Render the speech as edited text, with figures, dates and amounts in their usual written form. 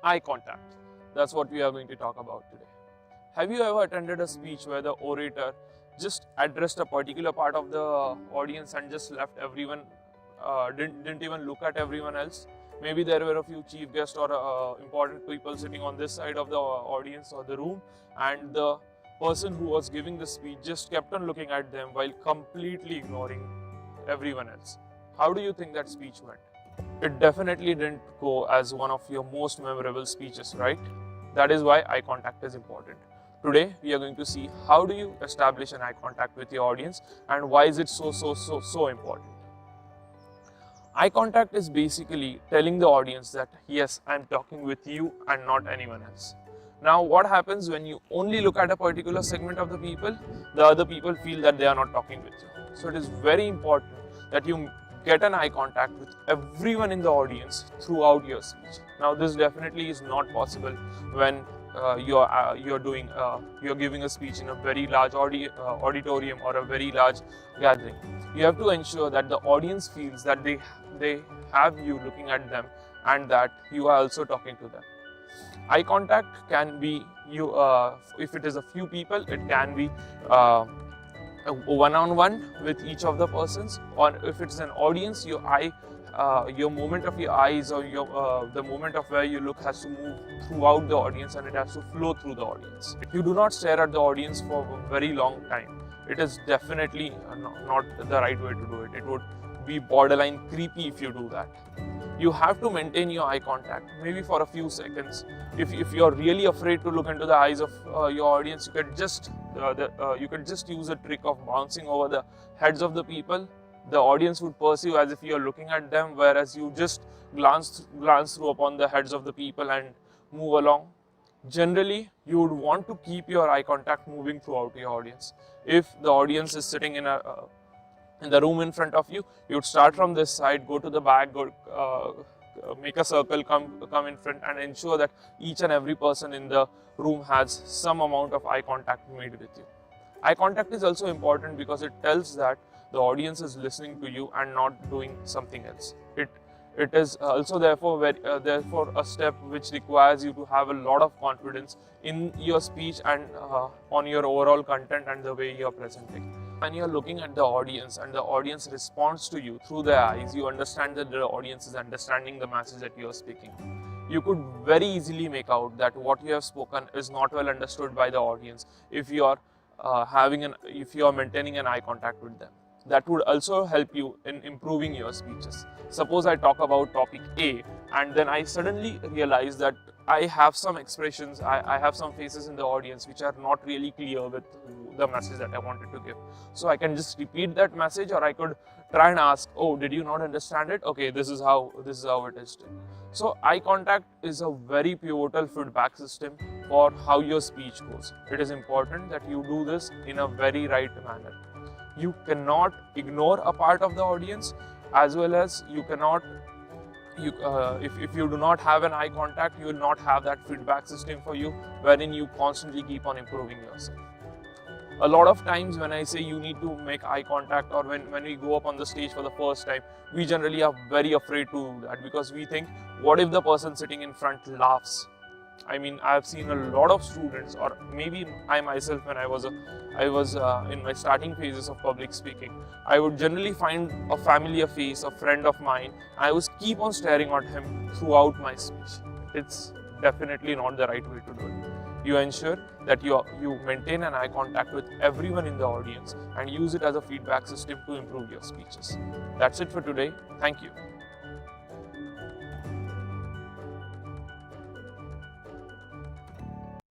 Eye contact. That's what we are going to talk about today. Have you ever attended a speech where the orator just addressed a particular part of the audience and just left everyone, didn't even look at everyone else? Maybe there were a few chief guests or important people sitting on this side of the audience or the room, and the person who was giving the speech just kept on looking at them while completely ignoring everyone else. How do you think that speech went? It definitely didn't go as one of your most memorable speeches, right? That is why eye contact is important. Today, we are going to see how do you establish an eye contact with your audience and why is it so important. Eye contact is basically telling the audience that yes, I'm talking with you and not anyone else. Now, what happens when you only look at a particular segment of the people? The other people feel that they are not talking with you. So, it is very important that you get an eye contact with everyone in the audience throughout your speech. Now, this definitely is not possible when you're giving a speech in a very large auditorium or a very large gathering. You have to ensure that the audience feels that they have you looking at them and that you are also talking to them. Eye contact can be if it is a few people, it can be one-on-one with each of the persons, or if it's an audience, your movement of your eyes or the movement of where you look has to move throughout the audience and it has to flow through the audience. If you do not stare at the audience for a very long time, it is definitely not the right way to do it. It would be borderline creepy if you do that. You have to maintain your eye contact, maybe for a few seconds. If you're really afraid to look into the eyes of your audience, you could just use a trick of bouncing over the heads of the people. The audience would perceive as if you're looking at them, whereas you just glance through upon the heads of the people and move along. Generally, you would want to keep your eye contact moving throughout your audience. If the audience is sitting in the room in front of you, you would start from this side, go to the back, make a circle, come in front, and ensure that each and every person in the room has some amount of eye contact made with you. Eye contact is also important because it tells that the audience is listening to you and not doing something else. It is also therefore a step which requires you to have a lot of confidence in your speech and on your overall content and the way you are presenting. When you are looking at the audience and the audience responds to you through their eyes, you understand that the audience is understanding the message that you are speaking. You could very easily make out that what you have spoken is not well understood by the audience if you are maintaining an eye contact with them. That would also help you in improving your speeches. Suppose I talk about topic A and then I suddenly realize that I have some expressions, I have some faces in the audience which are not really clear with the message that I wanted to give. So I can just repeat that message, or I could try and ask, oh, did you not understand it? Okay, this is how it is. So eye contact is a very pivotal feedback system for how your speech goes. It is important that you do this in a very right manner. You cannot ignore a part of the audience, as well as you cannot, if you do not have an eye contact, you will not have that feedback system for you, wherein you constantly keep on improving yourself. A lot of times when I say you need to make eye contact, or when we go up on the stage for the first time, we generally are very afraid to do that because we think, what if the person sitting in front laughs? I mean, I have seen a lot of students, or maybe I myself, when I was in my starting phases of public speaking, I would generally find a familiar face, a friend of mine. I would keep on staring at him throughout my speech. It's definitely not the right way to do it. You ensure that you maintain an eye contact with everyone in the audience and use it as a feedback system to improve your speeches. That's it for today. Thank you.